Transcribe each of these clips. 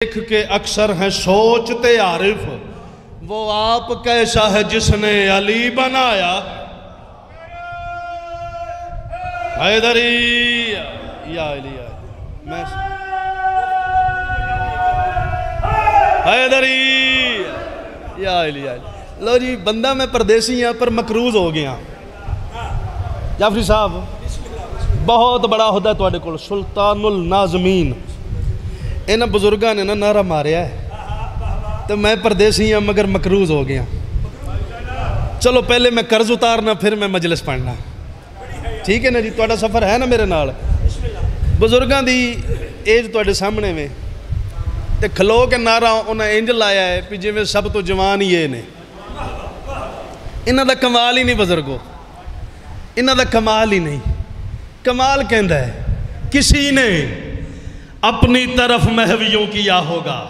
دیکھ کے اکثر ہیں سوچتے عارف وہ آپ کیسا ہے جس نے علی بنایا حیدری یا علی حیدری یا علی لو جی بندہ میں پردیسی ہیں پر مقروض ہو گیا جعفری صاحب بہت بڑا عہدہ ہے تواڈے کول سلطان الناظمین انہاں بزرگاں نے نعرہ ماریا ہے تو میں پردیسی ہوں مگر مقروض ہو گیا چلو پہلے میں قرض اتارنا پھر میں مجلس پڑھنا ٹھیک ہے نا جی تواڈا سفر ہے نا میرے نال بزرگاں دی ایج تواڈے سامنے میں تے کھلو کے نعرہ انہاں انج لایا ہے کہ جویں سب تو جوان یہ نے انہاں دا کمال ہی نہیں بزرگو انہاں دا کمال ہی نہیں کمال کہندا ہے کسی نے اپنی طرف محویوں کیا ہوگا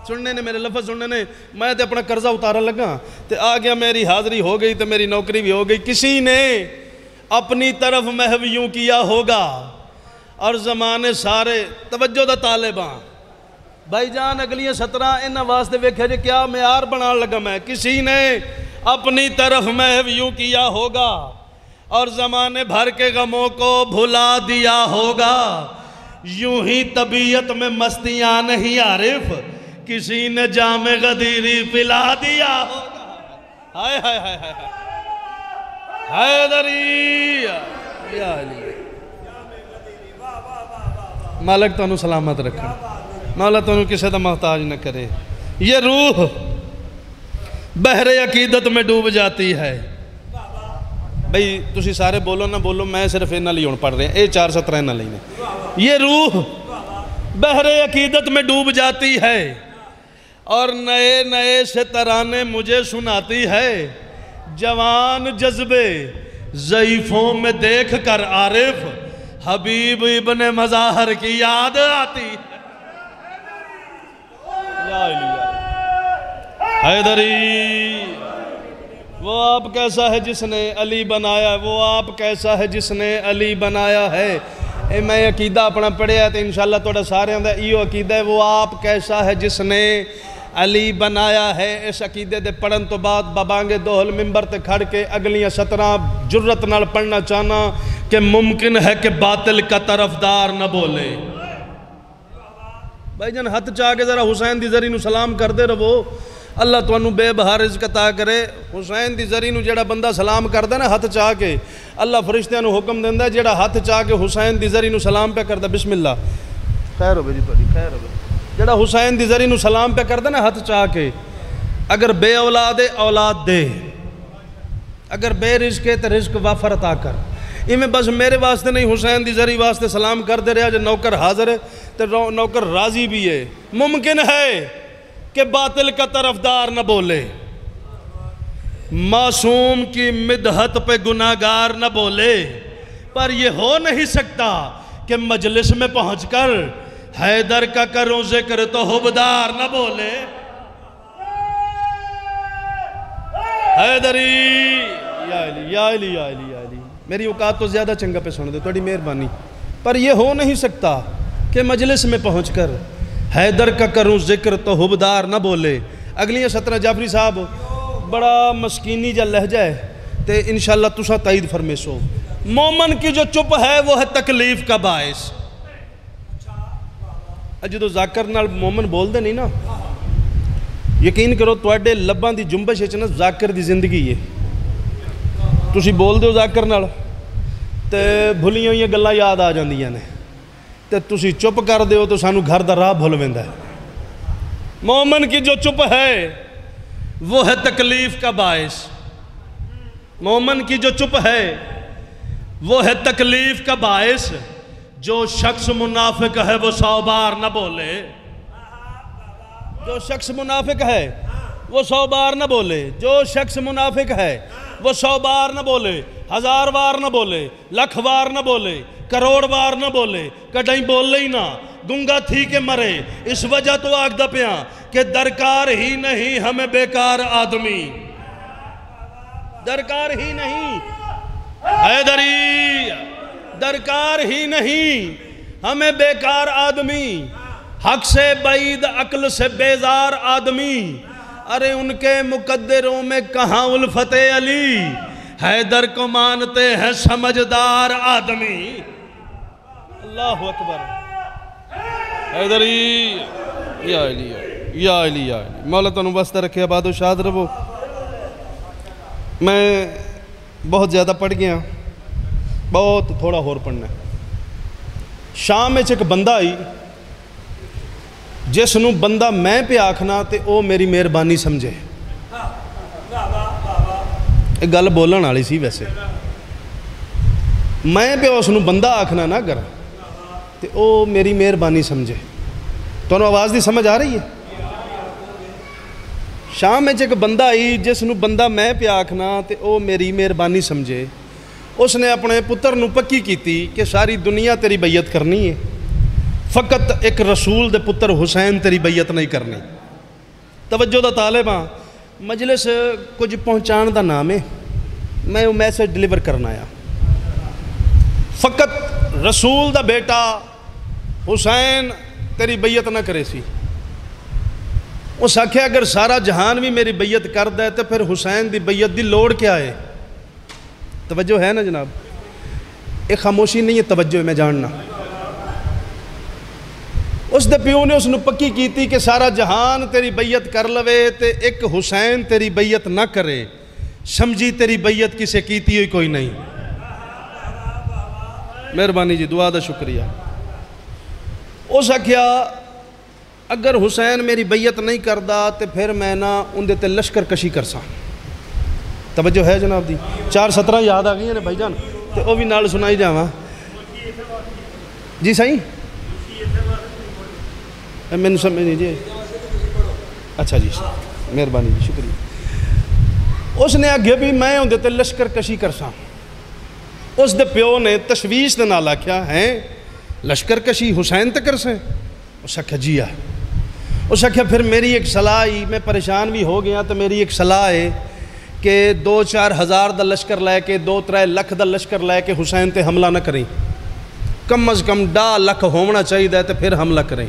سننے نے میرے لفظ سننے نے میں تے اپنا قرضہ اتارا لگا تے آ گیا میری حاضری ہو گئی تو میری نوکری بھی ہو گئی کسی نے اپنی طرف محویوں کیا ہوگا اور زمانے سارے توجہ دا طالباں بھائی جان اگلیاں 17 انہاں واسطے ویکھے جے کیا معیار بنا لگا میں کسی نے اپنی طرف محویوں کیا ہوگا اور زمانے بھر کے غموں کو بھلا دیا ہوگا یوں ہی طبیعت میں مستیاں نہیں عارف کسی نے جام غدیری پلا دیا ہوگا ہائے ہائے ہائے ہائے حیدری یا علی مالک تانوں سلامت رکھا مولا تانوں کسے دا محتاج نہ کرے یہ روح بحر عقیدت میں ڈوب جاتی ہے بھئی تسی سارے بولو نہ بولو میں صرف انہاں لیون پڑھ رہے ہیں اے 417 انہاں لینے یہ روح بحر عقیدت میں ڈوب جاتی ہے اور نئے نئے سے ترانے مجھے سناتی ہے جوان جذبے ضعیفوں میں دیکھ کر عارف حبیب ابن مظاہر کی یاد آتی حیدری وہ آپ کیسا ہے جس نے علی بنایا ہے وہ آپ کیسا ہے جس نے علی بنایا ہے اے میں عقیدہ اپنا پڑھے ہے تو انشاءاللہ توڑا سارے ہوں دے ایو عقیدہ ہے وہ آپ کیسا ہے جس نے علی بنایا ہے اس عقیدے دے پڑھن تو بعد بابانگے دوہل ممبر تے کھڑ کے اگلیاں 17 جرت نال پڑھنا چاہنا کہ ممکن ہے کہ باطل کا طرفدار نہ بولے بھائی جان ہاتھ چاہ کے ذرا حسین دی ذری نو سلام کر دے رہو اللہ تو انہوں بے بہار رزق عطا کرے حسین دی ذری نو جیڑا بندہ سلام کر دے نا ہاتھ چاہ کے اللہ فرشتیاں نو حکم دیندہ ہے جیڑا ہاتھ چاہ کے حسین دی ذری نو سلام پہ کر دے بسم اللہ خیر ہو بے جی توڑی خیر ہو بے جیڑا حسین دی ذری نو سلام پہ کر دے نا ہاتھ چاہ کے اگر بے اولاد ہے اولاد دے اگر بے رزق ہے تو رزق وافر عطا کر میں بس میرے واسطے نہیں حسین دی ذری واسطے سلام کر دے رہا جو نوکر حاضر ہے تو نوکر راضی بھی ہے ممکن ہے کہ باطل کا طرفدار نہ بولے معصوم کی مدحت پہ گناہگار نہ بولے پر یہ ہو نہیں سکتا کہ مجلس میں پہنچ کر حیدر کا کروں ذکر تو حبدار نہ بولے حیدری یا علی یا علی یا علی یا علی میری اوقات تو زیادہ چنگا پہ سن دے توڑی مہربانی پر یہ ہو نہیں سکتا کہ مجلس میں پہنچ کر حیدر کا کروں ذکر تو حبدار نہ بولے اگلیاں 17 جعفری صاحب بڑا مسکینی جا لہجہ ہے تے انشاءاللہ تسا تائید فرمیسو مومن کی جو چپ ہے وہ ہے تکلیف کا باعث جدو ذاکر نال مومن بول دے نہیں نا یقین کرو توڑے لبان دی جنبش ہے ذاکر دی زندگی ہے تسی بول دے ہو ذاکر نال تے بھلیاں یہ گلہ یاد آ جان دیا نے تے تسی چپ کر دے ہو تو سانو گھر دا راہ بھول ویندہ ہے مومن کی جو چپ ہے وہ ہے تکلیف کا باعث مومن کی جو چپ ہے وہ ہے تکلیف کا باعث جو شخص منافق ہے وہ 100 بار نہ بولے جو شخص منافق ہے وہ 100 بار نہ بولے جو شخص منافق ہے وہ 100 بار نہ بولے 1000 بار نہ بولے لکھ بار نہ بولے کروڑ بار نہ بولے کڈائیں بول لئی نہ گنگا تھی کہ مرے اس وجہ تو آگ دا پیاں کہ درکار ہی نہیں ہمیں بیکار آدمی درکار ہی نہیں حیدری درکار ہی نہیں ہمیں بیکار آدمی حق سے بعید عقل سے بیزار آدمی، ارے ان کے مقدروں میں کہاں الفت علی، حیدر کو مانتے ہیں سمجھدار آدمی۔ اللہ اکبر، حیدری یا علی یا علی یا علی، مولا تنو بستہ رکھے، آباد و شاد رہو۔ میں بہت زیادہ پڑھ گیا، بہت تھوڑا اور پڑھنا ہے۔ شام میں ایک بندہ آئی جس نو بندہ میں پہ آکھنا تے او میری مہربانی سمجھے۔ ایک گل بولن والی سی ویسے، میں پہ اس نو بندہ آکھنا نہ کر تے او میری مہربانی سمجھے۔ تو آواز دی سمجھ آ رہی ہے؟ شام میں ایک بندہ آئی جس نو بندہ میں پہ آکھنا تے او میری مہربانی سمجھے۔ اس نے اپنے پتر نو پکی کیتی کہ ساری دنیا تیری بیعت کرنی ہے، فقط ایک رسول دے پتر حسین تیری بیعت نہیں کرنی۔ توجہ دا طالباں، مجلس کچھ پہنچان دا نام ہے، میں وہ میسج ڈیلیور کرنا آیا۔ فقط رسول دا بیٹا حسین تیری بیعت نہ کرے سی۔ اس آکھے اگر سارا جہان بھی میری بیعت کر دے تو پھر حسین دی بیعت دی لوڑ کیا ہے؟ توجہ ہے نا جناب؟ ایک خاموشی نہیں ہے، توجہ ہے، میں جاننا۔ اس دے پیو نے اس نے پکی کیتی کہ سارا جہان تیری بیعت کر لوے تے ایک حسین تیری بیعت نہ کرے، سمجھی تیری بیعت کسے کیتی ہوئی کوئی نہیں۔ مہربانی جی، دعا دا شکریہ۔ اس آکھیا اگر حسین میری بیعت نہیں کردا تے پھر میں نہ ان دے تے لشکر کشی کرساں۔ توجہ ہے جناب دی؟ 4:17 یاد آ گئی ہیں بھائی جان، تے او بھی نال سنائی جاواں۔ جی صحیح؟ میں نے سمجھ نہیں جی، اچھا جی، مہربانی جی، شکریہ۔ اس نے آگے بھی میں ان دے تے لشکر کشی کرساں۔ اس دے پیو نے تشویش دے نال آکھیا ہیں لشکر کشی حسین تے کرسیں؟ اس آکھیا جی ہے۔ اس آکھیا پھر میری ایک صلاح ہی، میں پریشان بھی ہو گیا تو میری ایک صلاح ہے کہ 2-4 ہزار دا لشکر لے کے 2-3 لکھ دا لشکر لے کے حسین تے حملہ نہ کریں، کم از کم 1.5 لکھ ہونا چاہیے تے پھر حملہ کریں۔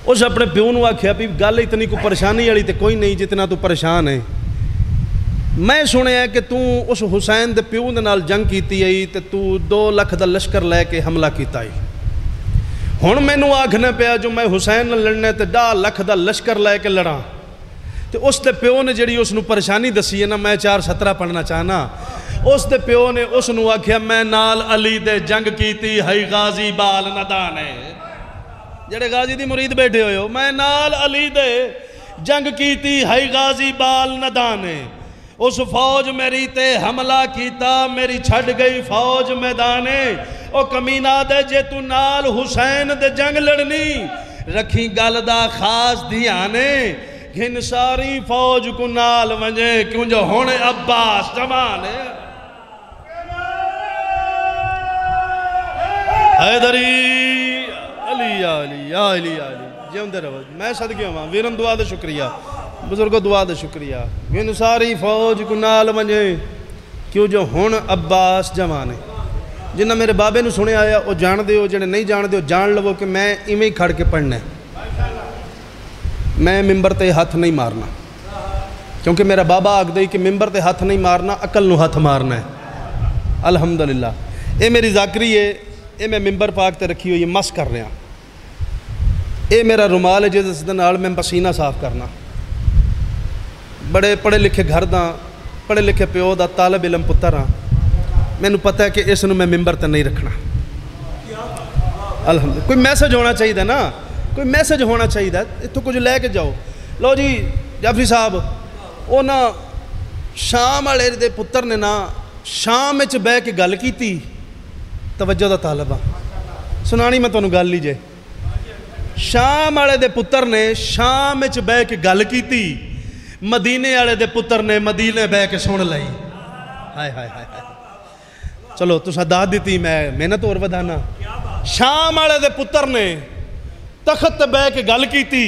اس اپنے پیو نو آکھیا بھی گل اتنی کوئی پریشانی والی تے کوئی نہیں جتنا تو پریشان ہے۔ میں سنیا کہ تو اس حسین دے پیو دے نال جنگ کیتی ہے تے تو 2 لکھ دا لشکر لے کے حملہ کیتا ہے۔ ہن مینوں آکھنا پیا جو میں حسین نال لڑنا تے 1.5 لکھ دا لشکر لے کے لڑاں، تے اس دے پیو نے جڑی اس نو پریشانی دسی ہے نا، میں 4:17 پڑھنا چاہنا۔ اس دے پیو نے اس نو آکھیا میں نال علی دے جنگ کیتی ہے غازی بال ندانے، جڑے غازی دی مرید بیٹھے ہوئے ہو، میں نال علی دے جنگ کیتی ہے غازی بال ندانے، اس فوج میری تے حملہ کیتا میری چھڑ گئی فوج میدانے، او کمینہ دے جے تو نال حسین دے جنگ لڑنی، رکھی گل دا خاص دھیانے، گھن ساری فوج کو نال ونجے کیوں جو ہونے عباس جمانے۔ حیدری علی یا علی یا علی یا علی، جیون دے رہو، میں صدقے ہوں ویرن دعا دے شکریہ، بزرگو دعا دے شکریہ، گھن ساری فوج کو نال ونجے کیوں جو ہون عباس جمانے۔ جنہ میرے بابے نو سنے آیا وہ جان دے ہو، جنہیں نہیں جان دے ہو جان لو کہ میں ایمیں کھڑ کے پڑھنا ہے، میں ممبر تے ہاتھ نہیں مارنا، کیونکہ میرا بابا آگ دے کہ ممبر تے ہاتھ نہیں مارنا، عقل نو ہاتھ مارنا ہے۔ الحمدللہ اے میری ذاکری ہے، اے میں ممبر پاک تے رکھی ہوئی مس کر رہا، اے میرا رومال ہے جس دن نال میں پسینہ صاف کرنا۔ بڑے پڑھے لکھے گھر دا، پڑھے لکھے پیو دا، طالب علم پتر ہاں، میں نے پتہ ہے کہ اس نو میں ممبر تے نہیں رکھنا۔ الحمدللہ کوئی میسج ہونا چاہیے نا، کوئی میسج ہونا چاہیے، اتھو کچھ لے کے جاؤ۔ لو جی جعفری صاحب، وہ نا شام والے دے پتر نے نا شام وچ بہ کے گل کیتی، توجہ دا طالبہ سنانی میں تانوں گل لیجے، شام والے دے پتر نے شام وچ بہ کے گل کیتی، مدینے والے دے پتر نے مدینے بہ کے سن لئی۔ ہائے ہائے ہائے ہائے، چلو تساں داد دیتی، میں محنت اور ودانا۔ شام والے دے پتر نے تخت تے بہ کے گل کیتی،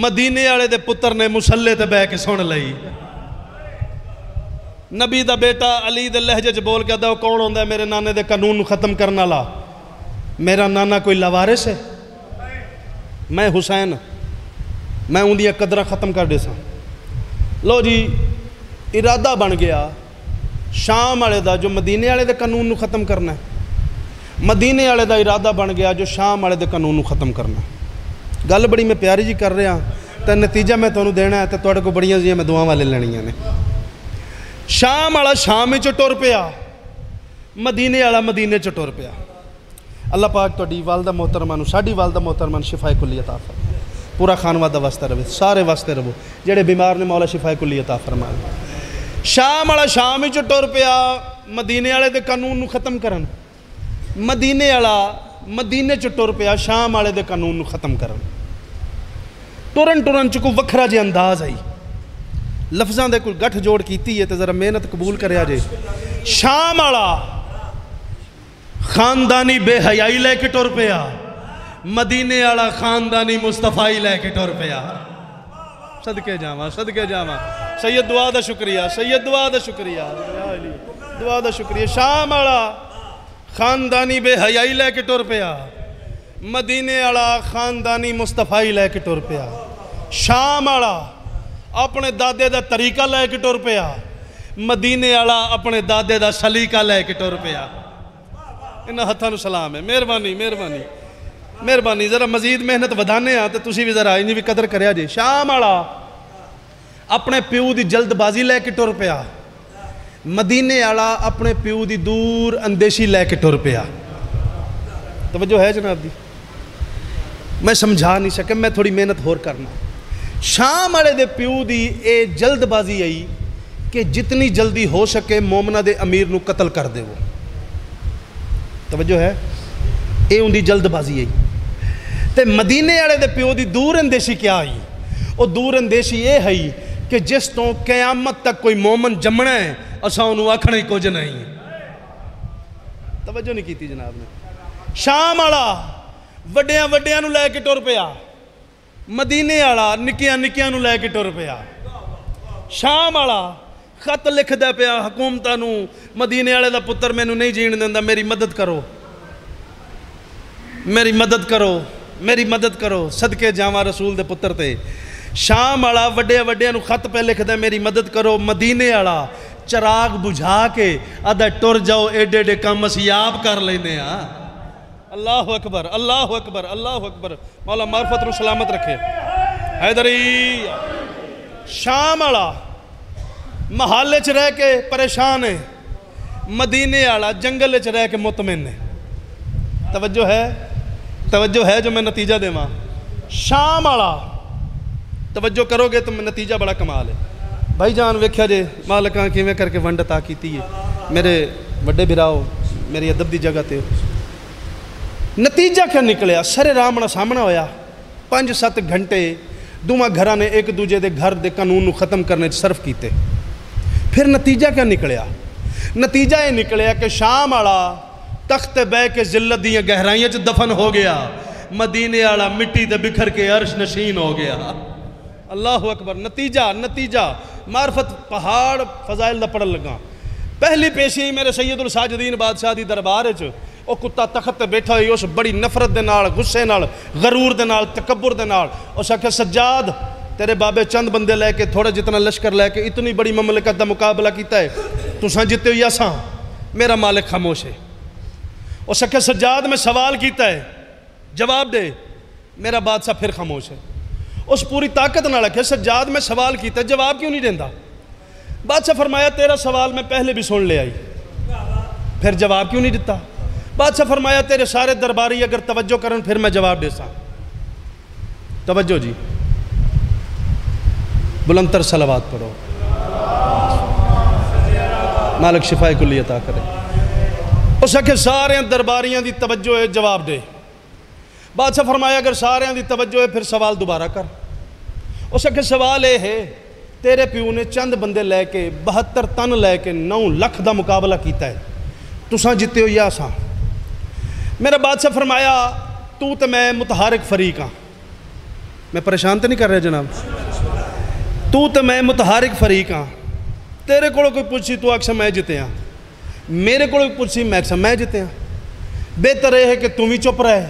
مدینے والے دے پتر نے مسلے تے بہ کے سن لئی۔ نبی دا بیٹا علی دے لہجے چ بول کے آدھا کون ہوندا ہے میرے نانے دے قانون ختم کرنا لا؟ میرا نانا کوئی لوارث ہے؟ میں حسین میں اندیاں قدرہ ختم کر دے سا. لو جی ارادہ بن گیا شام والے دا جو مدینے والے دے قانون نو ختم کرنا ہے. مدینے والے دا ارادہ بن گیا جو شام والے دے قانون نو ختم کرنا ہے. گل بڑی میں پیاری جی کر رہا تو نتیجہ میں تمہیں دینا ہے تو تھوڑے کو بڑیاں جی میں دعاواں والے لینیاں نے. شام والا شام وچ ٹر پیا, مدینے والا مدینے چ ٹر پیا. اللہ پاک تہاڈی والدہ محترمہ نو ساڈی والدہ محترمہ نو شفا کلی عطا فرمائے, پورا خانوادہ واسطے رہے, سارے واسطے رہو, جڑے بیمار نے مولا شفا کلی عطا فرمائے. شام والا شام وچ ٹر پیا مدینے والے دے قانون نو ختم کرن. مدینے والا مدینے چ ٹر پیا شام والے دے قانون نو ختم کرن. ٹرن ٹرن چ کوئی وکھرا جے انداز آئی, لفظاں دے کوئی گٹھ جوڑ کیتی ہے تو ذرا محنت قبول کریا جے. شام والا خاندانی بے حیائی لے کے ٹر پیا, مدینے والا خاندانی مصطفی لے کے ٹر پیا. صدقے جاواں صدقے جاواں. سید دعا دا شکریہ, سید دعا دا شکریہ, دعا دا شکریہ. شام والا خاندانی بے حیائی لے کے ٹر پیا, مدینے والا خاندانی مصطفی لے کے ٹر پیا. شام والا اپنے دادے دا طریقہ لے کے ٹر پیا, مدینے والا اپنے دادے دا سلیقہ لے کے ٹر پیا. انہاں ہتھاں نو سلام ہے. مہربانی مہربانی مہربانی, ذرا مزید محنت ودانے ہاں تو تسی بھی ذرا انہی بھی قدر کریا جے. شام والا اپنے پیو دی جلد بازی لے کے ٹر پیا, مدینے والا اپنے پیو دی دور اندیشی لے کے ٹر پیا. توجہ ہے جناب دی؟ میں سمجھا نہیں سکے, میں تھوڑی محنت ہور کرنا. شام والے دے پیو دی اے جلد بازی آئی کہ جتنی جلدی ہو سکے مومنہ دے امیر نو قتل کر دے. وہ توجہ ہے, اے ان دی جلد بازی آئی. تے مدینے والے دے پیو دی دور اندیشی کیا آئی؟ وہ دور اندیشی یہ ہے کہ جس تو قیامت تک کوئی مومن جمنا ہے اساں انہوں آکھنا ہی کچھ نہیں. توجہ نہیں کیتی جناب نے. شام والا وڈیاں وڈیاں نو لے کے ٹر پیا, مدینے والا نکیاں نکیاں نو لے کے ٹر پیا. شام والا خط لکھ دے پیا حکومتاں نو, مدینے والے دا پتر مینوں نہیں جین دیندا, میری مدد کرو میری مدد کرو میری مدد کرو. صدقے جاواں رسول دے پتر تے. شام والا وڈے وڈے نو خط پہ لکھ دے میری مدد کرو, مدینے والا چراغ بجھا کے ادا ٹر جاؤ, ایڈے ایڈے کام اسی آپ کر لینے ہاں. اللہ اکبر اللہ اکبر اللہ اکبر. مولا معرفت نو سلامت رکھے. حیدری شام والا محلے چ رہ کے پریشان ہے, مدینے والا جنگل چ رہ کے مطمئن ہے. توجہ ہے جو میں نتیجہ دے ماں. شام والا توجہ کرو گے تو نتیجہ بڑا کمال ہے. بھائی جان ویکھیا جے مالکاں کیویں کر کے ونڈ عطا کیتی ہے. میرے وڈے بھراؤ میری ادب دی جگہ تے نتیجہ کیا نکلیا؟ سر رامنا سامنا ہویا. 5-7 گھنٹے دوواں گھراں نے ایک دوجے دے گھر دے قانون نو ختم کرنے صرف کیتے. پھر نتیجہ کیا نکلیا؟ نتیجہ یہ نکلیا کہ شام والا تخت بہ کے ذلت دیاں گہرائیاں چ دفن ہو گیا, مدینے والا مٹی تے بکھر کے عرش نشین ہو گیا. اللہ اکبر. نتیجہ معرفت پہاڑ فضائل دا پڑھن لگا. پہلی پیشی میرے سید الساجدین بادشاہ دی دربار وچ او کتا تخت تے بیٹھا ہوئی, اس بڑی نفرت دے نال, غصے نال, غرور دے نال, تکبر دے نال اس آکھیا سجاد تیرے بابے چند بندے لے کے تھوڑا جتنا لشکر لے کے اتنی بڑی مملکت دا مقابلہ کیتا ہے, تساں جتے ہوئی اساں, میرا مالک خاموش ہے. اس آکھیا سجاد میں سوال کیتا ہے جواب دے, میرا بادشاہ پھر خاموش ہے. اس پوری طاقت نہ رکھے سجاد میں سوال کیتا ہے جواب کیوں نہیں دیندا؟ بادشاہ فرمایا تیرا سوال میں پہلے بھی سن لے آئی, پھر جواب کیوں نہیں دیتا؟ بادشاہ فرمایا تیرے سارے درباری اگر توجہ کرن پھر میں جواب دے سا. توجہ جی, بلندتر صلوات پڑھو. مالک شفا کلی عطا کرے. اس کہ سارے درباریاں دی توجہ ہے جواب دے. بادشاہ فرمایا اگر سارے دی توجہ ہے پھر سوال دوبارہ کر. اس کہ سوال یہ ہے تیرے پیو نے چند بندے لے کے 72 تن لے کے 9 لکھ دا مقابلہ کیتا ہے, تساں جتے ہو یا ساں؟ میرا بادشاہ فرمایا تو تے میں متحرک فریق ہاں. میں پریشان تو نہیں کر رہا جناب؟ تو تے میں متحرک فریق ہاں. تیرے کو کوئی پوچھی تو آکسا میں جتے ہاں, میرے کو پوچھی میں آکسا میں جتے ہاں. بہتر ہے کہ تم بھی چپ رہے,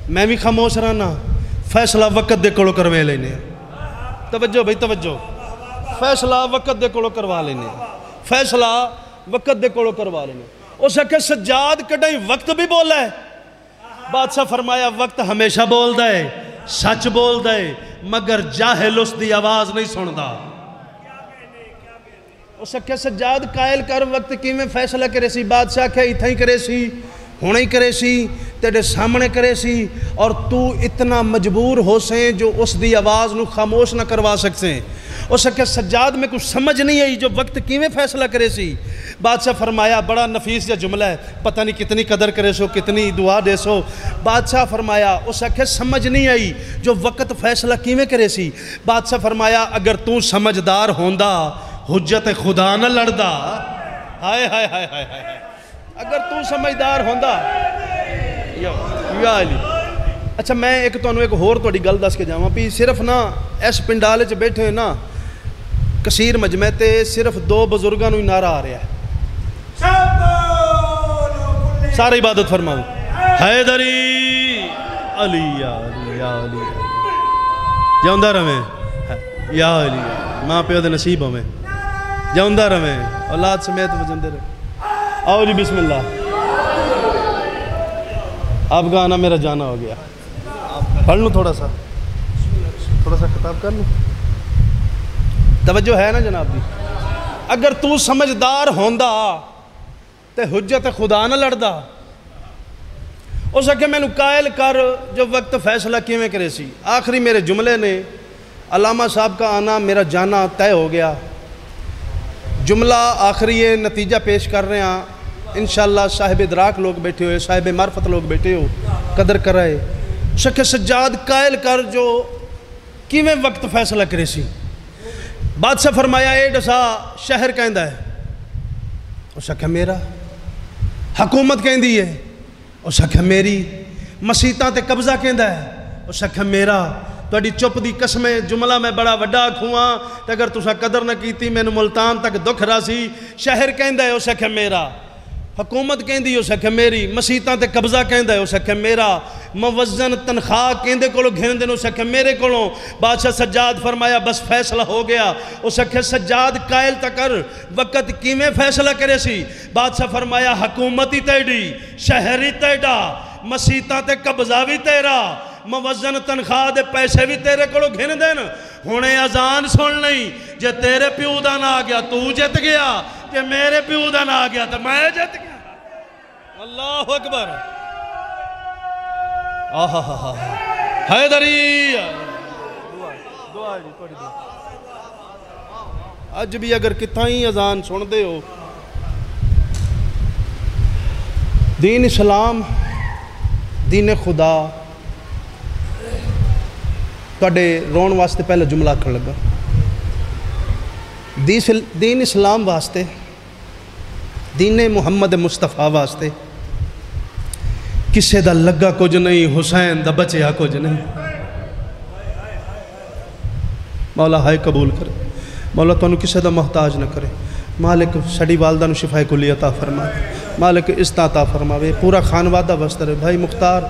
میں بھی خاموش رہنا, فیصلہ وقت دے کولو کروے لینے. توجہ بھائی توجہ. فیصلہ وقت دے کولو کروا لینے. فیصلہ وقت دے کولو کروا لینے. اس کہ سجاد کڈائیں وقت بھی بولا ہے. بادشاہ فرمایا وقت ہمیشہ بول دے, سچ بول دے, مگر جاہل اس دی آواز نہیں سن دا. اس کہ سجاد قائل کر وقت کی میں فیصلہ کرے سی. بادشاہ کہ اتھا ہی کرے سی, ہونا ہی کرے سی, تیرے سامنے کرے سی, اور تو اتنا مجبور ہو سیں جو اس دی آواز نو خاموش نہ کروا سکتے. اس کہ سجاد میں کچھ سمجھ نہیں آئی جو وقت کی میں فیصلہ کرے سی. بادشاہ فرمایا بڑا نفیس یا جملہ ہے, پتہ نہیں کتنی قدر کرے سو, کتنی دعا دے سو. بادشاہ فرمایا اس کہ سمجھ نہیں آئی جو وقت فیصلہ کی میں کرے سی. بادشاہ فرمایا اگر تو سمجھدار ہوندہ حجت خدا نہ لڑدا. ہائے ہائے ہائے ہائے ہائے. اگر تو سمجھدار ہوندہ یا علی. اچھا میں ایک تو ایک ہور تو گل دس کے جاواں پی. صرف نا اس پنڈالے چ بیٹھے ہوئے نا کثیر مجمع تے صرف 2 بزرگاں نو ہی نعرہ آ رہا ہے. سارے عبادت فرماؤ. حیدری علی یا علی یا علی جاؤندہ رہے یا علی. ماں پیو دے نصیب ہوئے جاؤندہ رہے اولاد سمیت وجندے رہے. آؤ جی بسم اللہ. آپ کا آنا میرا جانا ہو گیا. پڑھ لوں تھوڑا سا خطاب کر لوں. توجہ ہے نا جناب جی. اگر تو سمجھدار ہوندہ تے حجت خدا نہ لڑدا. اس کہ میں نو قائل کر جو وقت فیصلہ کیویں کرے سی. آخری میرے جملے نے علامہ صاحب کا آنا میرا جانا طے ہو گیا. جملہ آخری یہ نتیجہ پیش کر رہے ہیں. انشاءاللہ صاحب ادراک لوگ بیٹھے ہوئے, صاحب معرفت لوگ بیٹھے ہو, قدر کر رہے. شک سجاد قائل کر جو کیویں وقت فیصلہ کرے سی. بادشاہ فرمایا اے ڈسا شہر کہندہ ہے. اس کہ میرا. حکومت کہندی ہے. اس کہ میری. مسیتاں تے قبضہ کہندہ ہے. اس کہ میرا. تھوڑی چپ دی قسم جملہ میں بڑا وڈا کھواں تے اگر تسا قدر نہ کیتی میں ملتان تک دکھ راسی. شہر کہندہ ہے. اس کہ میرا. حکومت کہندی اس کہ میری. مسیتاں تے قبضہ کہندہ ہے. اس کہ میرا. موزن تنخواہ کہندے کولو گھن دن. اس کہ میرے کولوں. بادشاہ سجاد فرمایا بس فیصلہ ہو گیا. اس کہ سجاد قائل تکر وقت کیویں فیصلہ کرے سی. بادشاہ فرمایا حکومتی تیڈی, شہری تیڈا, مسیتاں تے قبضہ بھی تیرا, موزن تنخواہ دے پیسے بھی تیرے کولو گھن دن. ہونے اذان سن نہیں جے تیرے پیو دا نہ آ گیا تو جت گیا, جے میرے پیو دا نہ آ گیا تو میں جت گیا. اللہ اکبر. حیدری دعا جی توڑی دعا. اج بھی اگر کتھاں ہی اذان سن دے ہو. دین اسلام, دین خدا توڑے رون واسطے پہلے جملہ کھڑ لگا. دین اسلام واسطے, دین محمد مصطفیٰ واسطے کسے دا لگا کچھ نہیں, حسین دا بچیا کچھ نہیں. مولا ہائے قبول کرے. مولا تو انہوں کسے دا محتاج نہ کرے. مالک سڑی والدہ نو شفائے کلی عطا فرمائے. مالک استا عطا فرماوے. پورا خانوادہ بستر بھائی مختار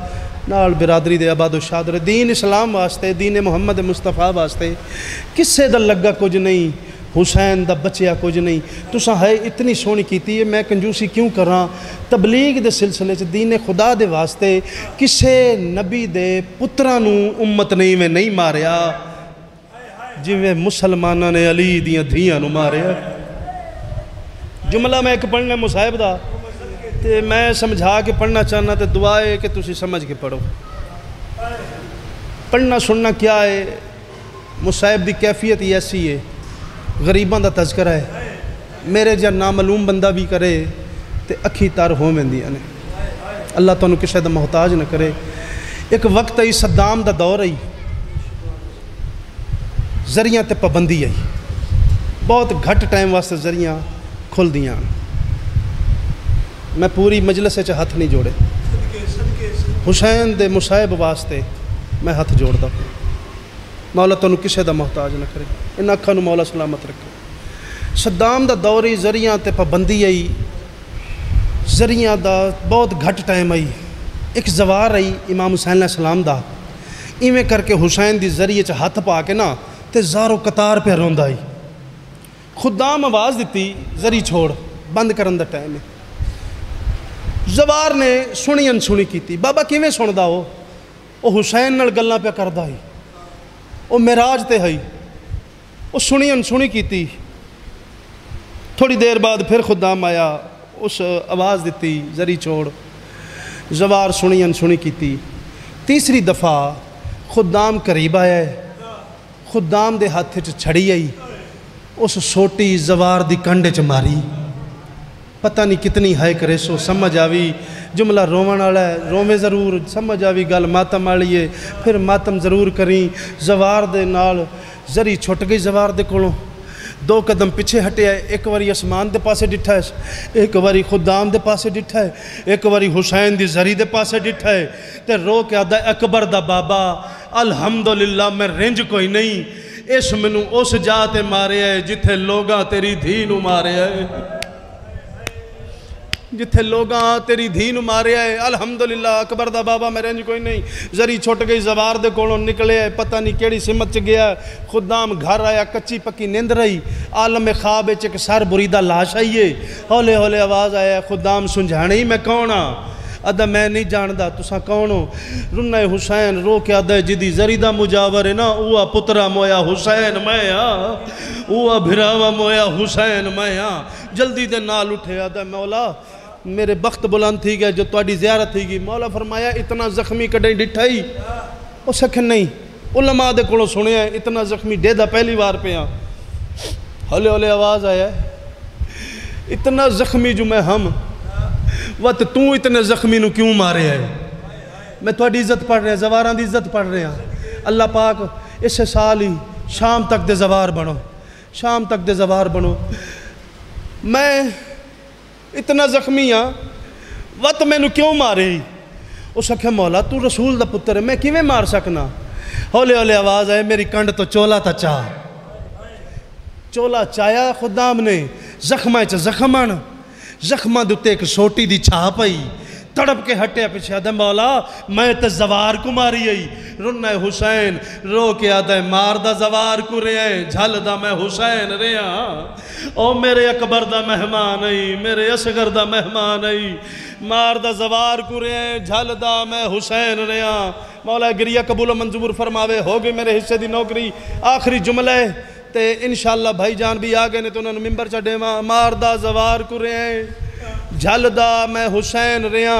نال برادری دے آباد و شاد رہے. دین اسلام واسطے, دین محمد مصطفیٰ واسطے کسے دا لگا کچھ نہیں, حسین دا بچیا کچھ نہیں. تساں ہے اتنی سونی کیتی ہے, میں کنجوسی کیوں کر رہا. تبلیغ دے سلسلے سے دین خدا دے واسطے کسے نبی دے پترانو امت نہیں ماریا جی میں مسلمانہ نے علی دیاں دھیاں نو ماریا. جملہ میں ایک پڑھنے مصاحب دا تے میں سمجھا کے پڑھنا چاہنا تے دعا ہے کہ تسی سمجھ کے پڑھو. پڑھنا سننا کیا ہے, مصاحب دی کیفیت ایسی ہے, غریباں دا تذکرہ ہے. میرے جا نامعلوم بندہ بھی کرے تے اکھی تار ہو میں دیا نے. اللہ تو انہوں کسے دا محتاج نہ کرے. ایک وقت آئی صدام دا دور آئی, ذریعہ تے پابندی آئی, بہت گھٹ ٹائم واسطے ذریعہ کھل دیاں. میں پوری مجلس سے ہاتھ نہیں جوڑے, حسین دے مصاحب واسطے میں ہاتھ جوڑ دا. مولا تو انہوں کسے دا محتاج نہ کرے. ان اکھاں نو مولا سلامت رکھے. صدام دا دوری ذریعہ تے پابندی آئی, ذریعہ دا بہت گھٹ ٹائم آئی. ایک زوار آئی امام حسین علیہ السلام دا, ایویں کر کے حسین دی ذریعے چ ہاتھ پا کے نا تے زارو قطار پہ روندا ہی. خدام آواز دیتی زری چھوڑ بند کرن دا ٹائم ہے. زوار نے سنی انسنی کیتی. بابا کیویں سندا او حسین نال گلاں پہ کردا ہی, او معراج تے ہی, او سنی انسنی کیتی. تھوڑی دیر بعد پھر خدام آیا, اس آواز دیتی زری چھوڑ. زوار سنی انسنی کیتی. تیسری دفعہ خدام قریب آیا ہے, خدام دے ہاتھ چ چھڑی آئی, اس سوٹی زوار دی کنڈے چ ماری. پتہ نہیں کتنی ہائے کرے سو سمجھ آوی جملہ رومن والا ہے, رومے ضرور, سمجھ آوی گل ماتم والی ہے, پھر ماتم ضرور کریں. زوار دے نال زری چھٹ گئی زوار دے کولوں. 2 قدم پیچھے ہٹے ہے, ایک واری اسمان دے پاسے ڈٹھا ہے, ایک واری خدام دے پاسے ڈٹھا ہے, ایک واری حسین دی زری دے پاسے ڈٹھا ہے. تے رو کے آدھا اکبر دا بابا الحمدللہ میں رنج کوئی نہیں, اس منو اس جا تے مارے ہے جتھے لوگاں تیری دھی نو مارے ہے, جتھے لوگاں تیری دھی نو مارے ہے. الحمدللہ اکبر دا بابا میں رنج کوئی نہیں. زری چھوٹ گئی زوار دے کولوں نکلے ہے, پتہ نہیں کیڑی سمت چ گیا. خدام گھر آیا, کچی پکی نیند رہی, عالم خواب وچ ایک سر بریدہ لاش آئیے. ہولے ہولے آواز آیا, خدام سمجھانے ہی میں کون ہاں؟ آدھا میں نہیں جاندا تساں کون ہو؟ رنہ حسین رو کے آدھا جدی زری دا مجاور ہے نا, اوہ پترا مویا حسین میں ہاں, اوہ بھراوا مویا حسین میں ہاں. جلدی دے نال اٹھے, آدھا مولا میرے بخت بلند تھی گئے جو تواڈی زیارت تھی گئی. مولا فرمایا اتنا زخمی کڈیں ڈٹھا ہی؟ او سکھن نہیں, علماء دے کولوں سنیا ہے اتنا زخمی ڈیدہ پہلی بار پہ ہاں. ہولے ہولے آواز آیا ہے, اتنا زخمی جو میں ہم وقت تو اتنے زخمی نو کیوں مارے ہے؟ میں تواڈی عزت پڑھ رہے ہیں, زواراں دی عزت پڑھ رہے ہیں. اللہ پاک اس سال ہی شام تک دے زوار بنو, شام تک دے زوار بنو. میں اتنا زخمی ہاں, وقت میں نو کیوں مارے ہی؟ اس آکھیا مولا تو رسول دا پتر ہے, میں کیویں مار سکنا؟ ہولے ہولے آواز آئے, میری کنڈ تو چولا تا چاہ. چولا چایا خدام نے, زخمہ چ زخمان, زخمہ دوتے ایک سوٹی دی چھاپ آئی. تڑپ کے ہٹے پیچھے, آدھا مولا میں تے زوار کو ماری آئی. رنہ حسین رو کے آدھا مار دا زوار کو رہے, جھل دا میں حسین رہا. او میرے اکبر دا مہمان آئی, میرے اصغر دا مہمان آئی, مار دا زوار کو رہے, جھل دا میں حسین رہا. مولا گریہ قبول و منظور فرماوے, ہو گئے میرے حصے دی نوکری. آخری جملہ ہے تے انشاءاللہ بھائی جان بھی آگئے نے تو انہوں نے ممبر چڑھے ماں. مار دا زوار کو رہے, جھل دا میں حسین رہا.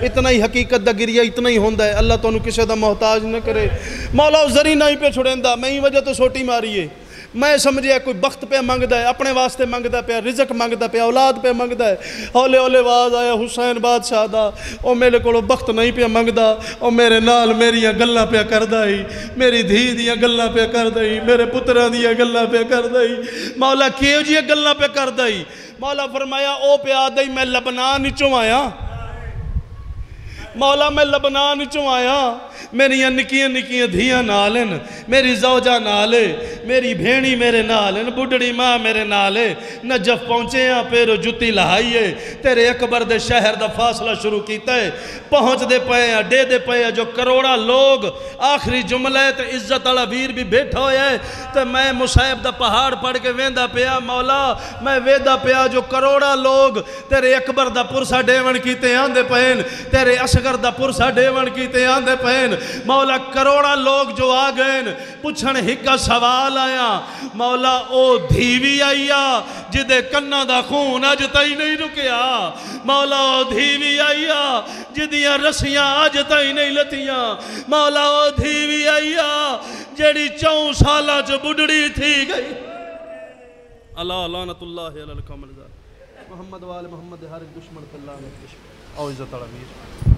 اتنا ہی حقیقت دا گریہ اتنا ہی ہوندہ ہے. اللہ تو انہوں کسے دا محتاج نہ کرے. مولا زری نہ ہی پہ چھڑیندہ, میں ہی وجہ تو سوٹی ماری ہے. میں سمجھے کوئی بخت پہ منگدہ ہے, اپنے واسطے منگدہ پہ, رزق منگدہ پہ, اولاد پہ منگدہ ہے. ہولے ہولے واز آیا حسین بادشاہ دا, او میرے کو بخت نہیں پہ منگدہ, او میرے نال میریاں گلاں پہ کردہ ہی, میری دھی دیاں گلاں پہ کردہ ہی, میرے پتران دیاں گلاں پہ کردہ ہی. مولا کیوں جی گلاں پہ کردہ ہی؟ مولا فرمایا او پہ آدھا ہی میں لبنان چوں آیا. مولا میں لبنان چوں آیا, میری نکیاں نکیاں دھیاں نالن, میری زوجہ نالے, میری بھینی میرے نالن, بڑھڑی ماں میرے نالے. نجف پہنچے ہیں پیرو جتی لہائیے, تیرے اکبر دے شہر دا فاصلہ شروع کیتا ہے. پہنچ دے پئے ہیں, دے دے پئے ہیں جو کروڑا لوگ. آخری جملہ ہے تے عزت والا ویر بھی بیٹھا ہویا ہے. تے میں مصائب دا پہاڑ پڑھ کے ویندہ پیا, مولا میں ویندہ پیا جو کروڑا لوگ تیرے اکبر دا پرسا ڈیون کیتے آندے پہن, تیرے اصغر دا پرسا ڈیون کیتے آندے پہن. مولا کروڑا لوگ جو آگئن, پچھن ہکا سوال آیا, مولا او دھیوی آئیا جدے کنہ دا خون آج تائی نہیں رکیا. مولا او دھیوی آئیا جدیاں رسیاں آج تائی نہیں لتیاں. مولا او دھیوی آئیا جیڑی 4 سالہ جو بڑھڑی تھی گئی. اللہ لعنت اللہ علی القوم الظالمین. محمد وآل محمد ہر دشمن اللہ نے کشف. او عزت اللہ میر.